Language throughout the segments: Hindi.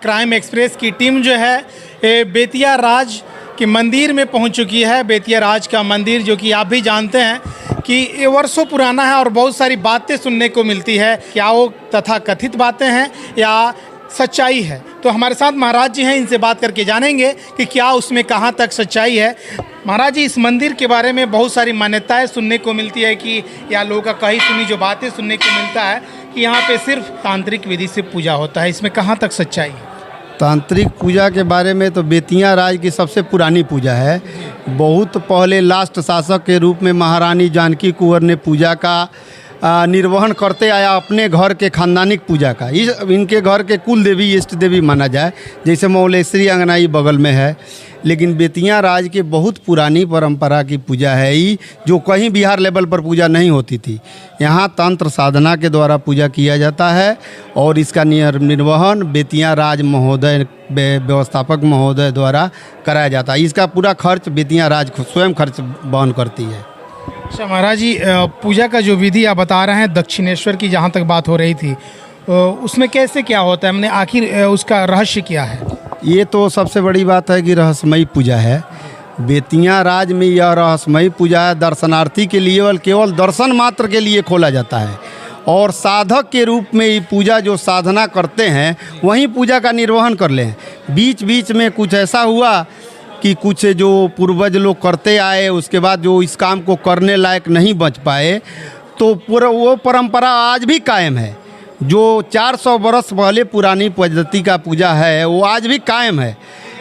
क्राइम एक्सप्रेस की टीम जो है बेतिया राज के मंदिर में पहुंच चुकी है। बेतिया राज का मंदिर जो कि आप भी जानते हैं कि ये वर्षों पुराना है और बहुत सारी बातें सुनने को मिलती है। क्या वो तथा कथित बातें हैं या सच्चाई है? तो हमारे साथ महाराज जी हैं, इनसे बात करके जानेंगे कि क्या उसमें कहाँ तक सच्चाई है। महाराज जी, इस मंदिर के बारे में बहुत सारी मान्यताएं सुनने को मिलती है कि या लोगों का कही सुनी जो बातें सुनने को मिलता है कि यहाँ पे सिर्फ तांत्रिक विधि से पूजा होता है, इसमें कहाँ तक सच्चाई है? तांत्रिक पूजा के बारे में तो बेतिया राज की सबसे पुरानी पूजा है। बहुत पहले लास्ट शासक के रूप में महारानी जानकी कुंवर ने पूजा का निर्वहन करते आया, अपने घर के खानदानिक पूजा का। इनके घर के कुल देवी इष्ट देवी माना जाए, जैसे मौलेश्वरी अंगनाई बगल में है। लेकिन बेतिया राज के बहुत पुरानी परंपरा की पूजा है ये, जो कहीं बिहार लेवल पर पूजा नहीं होती थी। यहाँ तंत्र साधना के द्वारा पूजा किया जाता है और इसका निर्वहन बेतिया राज महोदय व्यवस्थापक महोदय द्वारा कराया जाता है। इसका पूरा खर्च बेतिया राज स्वयं खर्च वहन करती है। अच्छा महाराज जी, पूजा का जो विधि आप बता रहे हैं दक्षिणेश्वर की, जहाँ तक बात हो रही थी, उसमें कैसे क्या होता है? हमने आखिर उसका रहस्य क्या है? ये तो सबसे बड़ी बात है कि रहस्यमयी पूजा है। बेतिया राज में यह रहस्यमयी पूजा है, दर्शनार्थी के लिए केवल दर्शन मात्र के लिए खोला जाता है और साधक के रूप में ये पूजा जो साधना करते हैं वहीं पूजा का निर्वहन कर लें। बीच बीच में कुछ ऐसा हुआ कि कुछ जो पूर्वज लोग करते आए, उसके बाद जो इस काम को करने लायक नहीं बच पाए, तो पूरा वो परंपरा आज भी कायम है। जो 400 बरस पहले पुरानी पद्धति का पूजा है वो आज भी कायम है।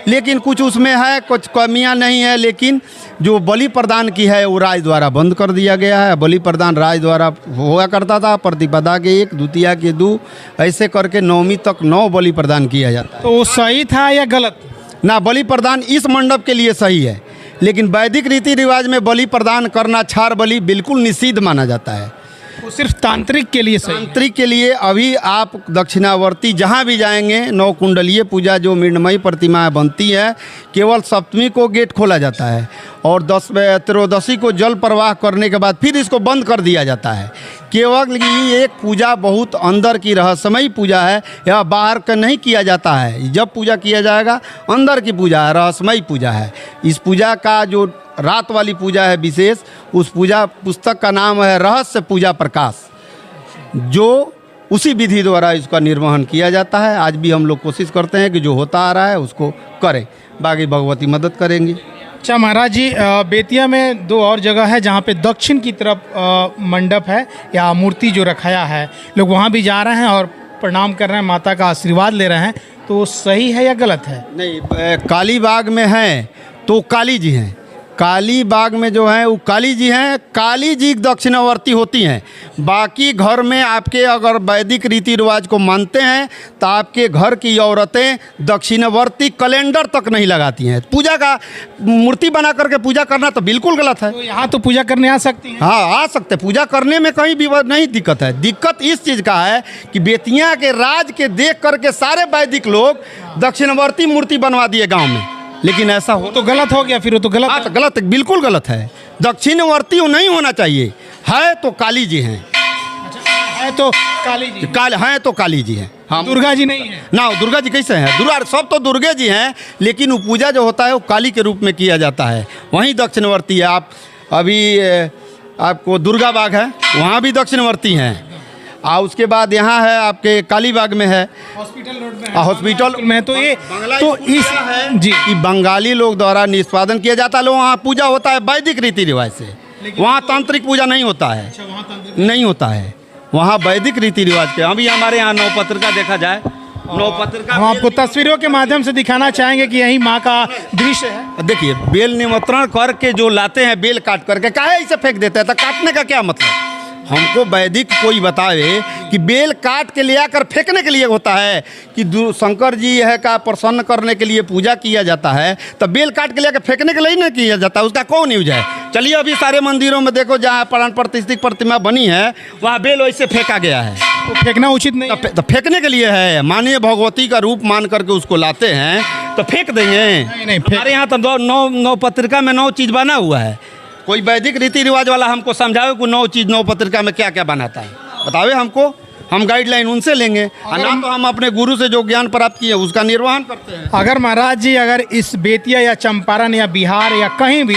लेकिन कुछ उसमें है, कुछ कमियां नहीं है। लेकिन जो बलि प्रदान की है वो राज द्वारा बंद कर दिया गया है। बलि प्रदान राज द्वारा हुआ करता था, प्रतिपदा के 1, द्वितीया के 2, ऐसे करके 9वीं तक 9 बलि प्रदान किया जाता है। तो वो सही था या गलत? ना, बलि प्रदान इस मंडप के लिए सही है, लेकिन वैदिक रीति रिवाज में बलि प्रदान करना, छार बलि, बिल्कुल निषिद्ध माना जाता है। वो सिर्फ तांत्रिक के लिए सही है। तांत्रिक के लिए अभी आप दक्षिणावर्ती जहाँ भी जाएंगे, 9 कुंडलीय पूजा जो मृण्मयी प्रतिमाएं बनती है, केवल सप्तमी को गेट खोला जाता है और त्रयोदशी को जल प्रवाह करने के बाद फिर इसको बंद कर दिया जाता है। केवल ये एक पूजा बहुत अंदर की रहस्यमयी पूजा है, यह बाहर का नहीं किया जाता है। जब पूजा किया जाएगा अंदर की पूजा है, रहस्यमयी पूजा है। इस पूजा का जो रात वाली पूजा है विशेष, उस पूजा पुस्तक का नाम है रहस्य पूजा प्रकाश, जो उसी विधि द्वारा इसका निर्वहन किया जाता है। आज भी हम लोग कोशिश करते हैं कि जो होता आ रहा है उसको करें, बाकी भगवती मदद करेंगी। अच्छा महाराज जी, बेतिया में 2 और जगह है जहाँ पे दक्षिण की तरफ मंडप है या मूर्ति जो रखाया है, लोग वहाँ भी जा रहे हैं और प्रणाम कर रहे हैं, माता का आशीर्वाद ले रहे हैं। तो सही है या गलत है? नहीं, काली बाग में है तो काली जी हैं। काली बाग में जो है वो काली जी हैं। काली जी दक्षिणावर्ती होती हैं। बाकी घर में आपके अगर वैदिक रीति रिवाज को मानते हैं तो आपके घर की औरतें दक्षिणावर्ती कैलेंडर तक नहीं लगाती हैं। पूजा का मूर्ति बना करके पूजा करना तो बिल्कुल गलत है। तो यहाँ तो पूजा करने आ सकती हैं? हाँ, आ सकते। पूजा करने में कहीं भी नहीं दिक्कत है। दिक्कत इस चीज़ का है कि बेतिया के राज के देख करके सारे वैदिक लोग दक्षिणावर्ती मूर्ति बनवा दिए गाँव में, लेकिन ऐसा हो तो गलत हो गया। फिर वो तो गलत है। गलत, बिल्कुल गलत है। दक्षिणवर्ती नहीं होना चाहिए। है तो काली जी हैं। अच्छा, है तो काली जी, हैं तो काली जी हैं। हाँ, दुर्गा जी नहीं है ना। दुर्गा जी कैसे हैं? दुर्गा सब तो दुर्गे जी हैं, लेकिन वो पूजा जो होता है वो काली के रूप में किया जाता है। वहीं दक्षिणवर्ती है। आप अभी आपको दुर्गा बाग है, वहाँ भी दक्षिणवर्ती हैं। उसके बाद यहाँ है आपके कालीबाग में है, हॉस्पिटल रोड में है, हॉस्पिटल में। तो ये तो इस है जी कि बंगाली लोग द्वारा निष्पादन किया जाता है। वहाँ पूजा होता है वैदिक रीति रिवाज से, वहाँ तांत्रिक पूजा नहीं होता है। नहीं होता है, वहाँ वैदिक रीति रिवाज के। अभी हमारे यहाँ 9 पत्रिका देखा जाए, 9 पत्रिका हम आपको तस्वीरों के माध्यम से दिखाना चाहेंगे कि यही माँ का दृश्य है। देखिए, बेल निमंत्रण करके जो लाते हैं, बेल काट करके काहे इसे फेंक देते हैं? तो काटने का क्या मतलब? हमको वैदिक कोई बतावे कि बेल काट के ले आकर फेंकने के लिए होता है कि शंकर जी है का प्रसन्न करने के लिए पूजा किया जाता है, तो बेल काट के ले आकर फेंकने के लिए नहीं किया जाता। उसका कौन यूज है? चलिए अभी सारे मंदिरों में देखो, जहाँ प्राण प्रतिष्ठित प्रतिमा बनी है वहाँ बेल वैसे फेंका गया है। तो फेंकना उचित नहीं है। तो फेंकने के लिए है, मानिए भगवती का रूप मान करके उसको लाते हैं तो फेंक देंगे? नहीं, हमारे यहाँ तो 9 पत्रिका में 9 चीज़ बना हुआ है। कोई वैदिक रीति रिवाज वाला हमको समझावे कि 9 चीज़ 9 पत्रिका में क्या क्या बनाता है, बतावे हमको। हम गाइडलाइन उनसे लेंगे, और ना तो हम अपने गुरु से जो ज्ञान प्राप्त किए उसका निर्वहन करते हैं। अगर महाराज जी अगर इस बेतिया या चंपारण या बिहार या कहीं भी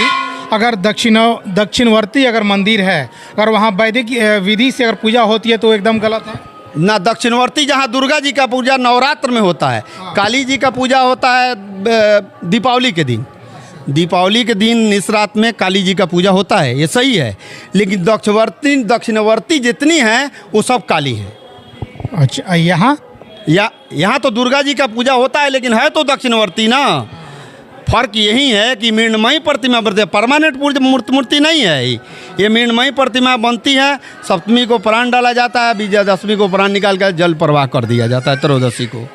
अगर दक्षिणवर्ती अगर मंदिर है, अगर वहाँ वैदिक विधि से अगर पूजा होती है तो एकदम गलत है ना। दक्षिणवर्ती जहाँ दुर्गा जी का पूजा नवरात्र में होता है, काली जी का पूजा होता है दीपावली के दिन। दीपावली के दिन इस रात में काली जी का पूजा होता है, ये सही है। लेकिन दक्षिणवर्ती जितनी हैं वो सब काली है। अच्छा, यहाँ तो दुर्गा जी का पूजा होता है, लेकिन है तो दक्षिणवर्ती ना। फर्क यही है कि मृण्मयी प्रतिमा बनती है, परमानेंट मूर्ति नहीं है। ये मृण्मयी प्रतिमा बनती है, सप्तमी को प्राण डाला जाता है, विजयादशमी को प्राण निकाल कर जल प्रवाह कर दिया जाता है, त्रयोदशी को।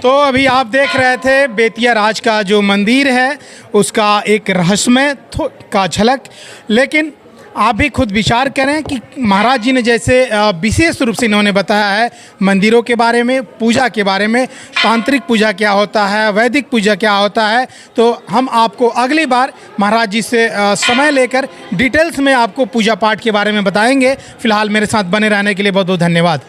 तो अभी आप देख रहे थे बेतिया राज का जो मंदिर है उसका एक रहस्यमय का झलक। लेकिन आप भी खुद विचार करें कि महाराज जी ने जैसे विशेष रूप से इन्होंने बताया है मंदिरों के बारे में, पूजा के बारे में, तांत्रिक पूजा क्या होता है, वैदिक पूजा क्या होता है, तो हम आपको अगली बार महाराज जी से समय लेकर डिटेल्स में आपको पूजा पाठ के बारे में बताएंगे। फिलहाल मेरे साथ बने रहने के लिए बहुत बहुत धन्यवाद।